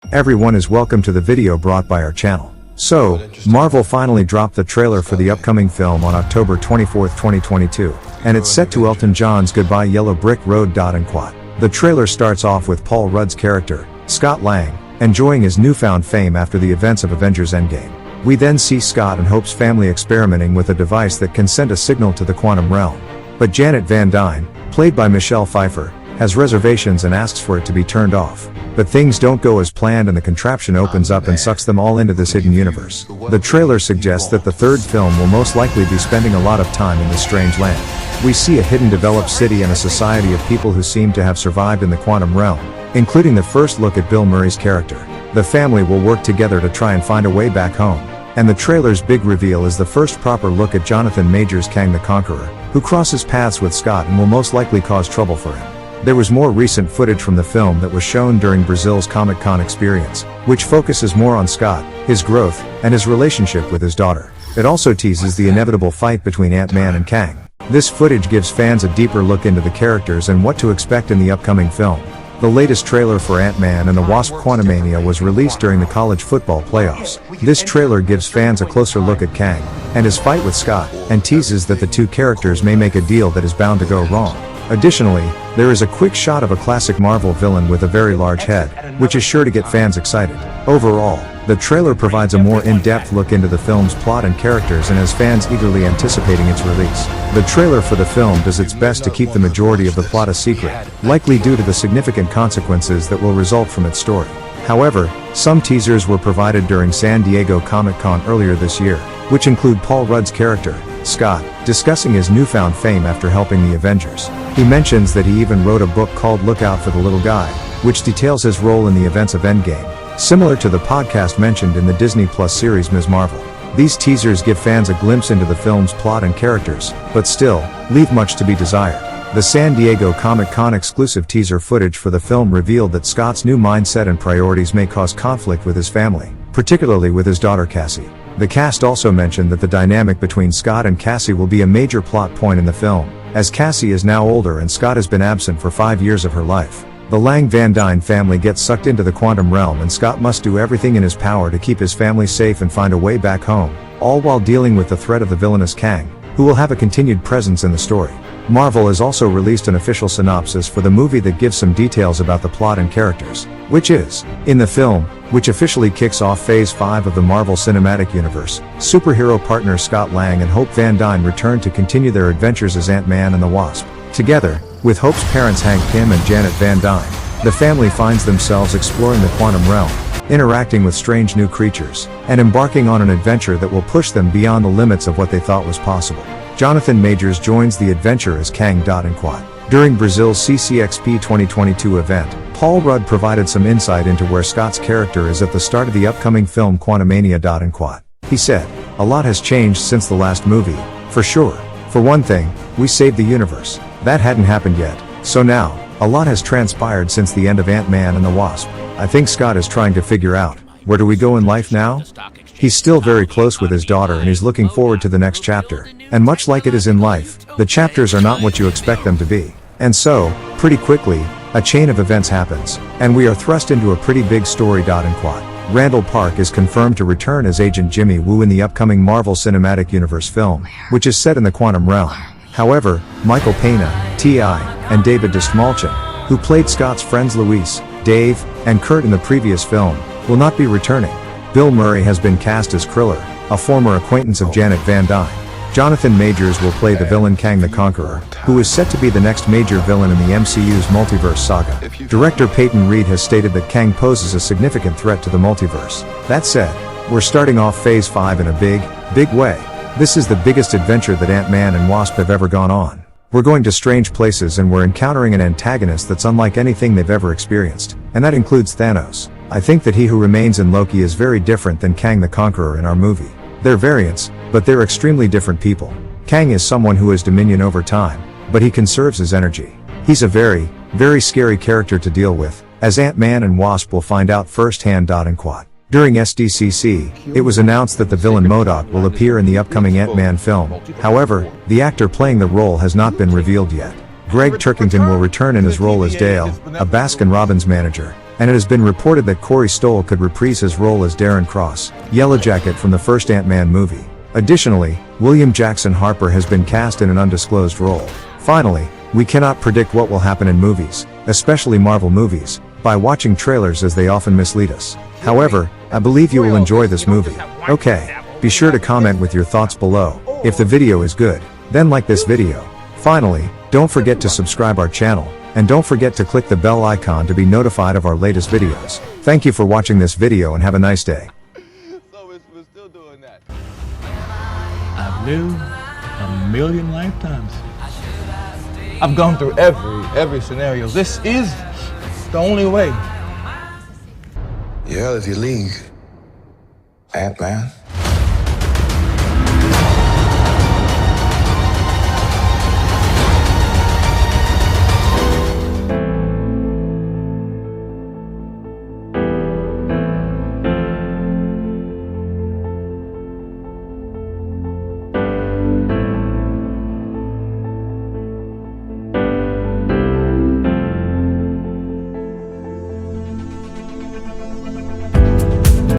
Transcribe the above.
Everyone is welcome to the video brought by our channel. So, Marvel finally dropped the trailer for the upcoming film on October 24, 2022, and it's set to Elton John's Goodbye Yellow Brick Road. The trailer starts off with Paul Rudd's character, Scott Lang, enjoying his newfound fame after the events of Avengers Endgame. We then see Scott and Hope's family experimenting with a device that can send a signal to the quantum realm. But Janet Van Dyne, played by Michelle Pfeiffer, has reservations and asks for it to be turned off. But things don't go as planned and the contraption opens up and sucks them all into this hidden universe. The trailer suggests that the third film will most likely be spending a lot of time in this strange land. We see a hidden developed city and a society of people who seem to have survived in the quantum realm, including the first look at Bill Murray's character. The family will work together to try and find a way back home. And the trailer's big reveal is the first proper look at Jonathan Majors' Kang the Conqueror, who crosses paths with Scott and will most likely cause trouble for him. There was more recent footage from the film that was shown during Brazil's Comic-Con experience, which focuses more on Scott, his growth, and his relationship with his daughter. It also teases the inevitable fight between Ant-Man and Kang. This footage gives fans a deeper look into the characters and what to expect in the upcoming film. The latest trailer for Ant-Man and the Wasp Quantumania was released during the college football playoffs. This trailer gives fans a closer look at Kang and his fight with Scott, and teases that the two characters may make a deal that is bound to go wrong. Additionally, there is a quick shot of a classic Marvel villain with a very large head, which is sure to get fans excited. Overall, the trailer provides a more in-depth look into the film's plot and characters and has fans eagerly anticipating its release. The trailer for the film does its best to keep the majority of the plot a secret, likely due to the significant consequences that will result from its story. However, some teasers were provided during San Diego Comic-Con earlier this year, which include Paul Rudd's character, Scott, discussing his newfound fame after helping the Avengers. He mentions that he even wrote a book called Look Out for the Little Guy, which details his role in the events of Endgame, similar to the podcast mentioned in the Disney Plus series Ms. Marvel. These teasers give fans a glimpse into the film's plot and characters, but still, leave much to be desired. The San Diego Comic-Con exclusive teaser footage for the film revealed that Scott's new mindset and priorities may cause conflict with his family, particularly with his daughter Cassie. The cast also mentioned that the dynamic between Scott and Cassie will be a major plot point in the film, as Cassie is now older and Scott has been absent for 5 years of her life. The Lang Van Dyne family gets sucked into the quantum realm and Scott must do everything in his power to keep his family safe and find a way back home, all while dealing with the threat of the villainous Kang, who will have a continued presence in the story. Marvel has also released an official synopsis for the movie that gives some details about the plot and characters, which is, in the film, which officially kicks off Phase 5 of the Marvel Cinematic Universe, superhero partners Scott Lang and Hope Van Dyne return to continue their adventures as Ant-Man and the Wasp. Together, with Hope's parents Hank Pym and Janet Van Dyne, the family finds themselves exploring the quantum realm, interacting with strange new creatures, and embarking on an adventure that will push them beyond the limits of what they thought was possible. Jonathan Majors joins the adventure as Kang. During Brazil's CCXP 2022 event, Paul Rudd provided some insight into where Scott's character is at the start of the upcoming film Quantumania. He said, "A lot has changed since the last movie, for sure. For one thing, we saved the universe. That hadn't happened yet. So now, a lot has transpired since the end of Ant-Man and the Wasp. I think Scott is trying to figure out, where do we go in life now?" He's still very close with his daughter and he's looking forward to the next chapter. And much like it is in life, the chapters are not what you expect them to be. And so, pretty quickly, a chain of events happens, and we are thrust into a pretty big story. Randall Park is confirmed to return as Agent Jimmy Woo in the upcoming Marvel Cinematic Universe film, which is set in the quantum realm. However, Michael Pena, T.I., and David Dastmalchian, who played Scott's friends Luis, Dave, and Kurt in the previous film, will not be returning. Bill Murray has been cast as Kriller, a former acquaintance of Janet Van Dyne. Jonathan Majors will play the villain Kang the Conqueror, who is set to be the next major villain in the MCU's multiverse saga. Director Peyton Reed has stated that Kang poses a significant threat to the multiverse. That said, we're starting off Phase 5 in a big way. This is the biggest adventure that Ant-Man and Wasp have ever gone on. We're going to strange places and we're encountering an antagonist that's unlike anything they've ever experienced, and that includes Thanos. I think that He Who Remains in Loki is very different than Kang the Conqueror in our movie. They're variants, but they're extremely different people. Kang is someone who has dominion over time, but he conserves his energy. He's a very scary character to deal with, as Ant-Man and Wasp will find out firsthand. During SDCC, it was announced that the villain MODOK will appear in the upcoming Ant-Man film. However, the actor playing the role has not been revealed yet. Greg Turkington will return in his role as Dale, a Baskin-Robbins manager, and it has been reported that Corey Stoll could reprise his role as Darren Cross, Yellowjacket from the first Ant-Man movie. Additionally, William Jackson Harper has been cast in an undisclosed role. Finally, we cannot predict what will happen in movies, especially Marvel movies, by watching trailers as they often mislead us. However, I believe you will enjoy this movie. Okay, be sure to comment with your thoughts below. If the video is good, then like this video. Finally, don't forget to subscribe our channel, and don't forget to click the bell icon to be notified of our latest videos. Thank you for watching this video and have a nice day. So we're still doing that. I've lived a million lifetimes. I've gone through every scenario. This is the only way. You're out of your league, Ant-Man.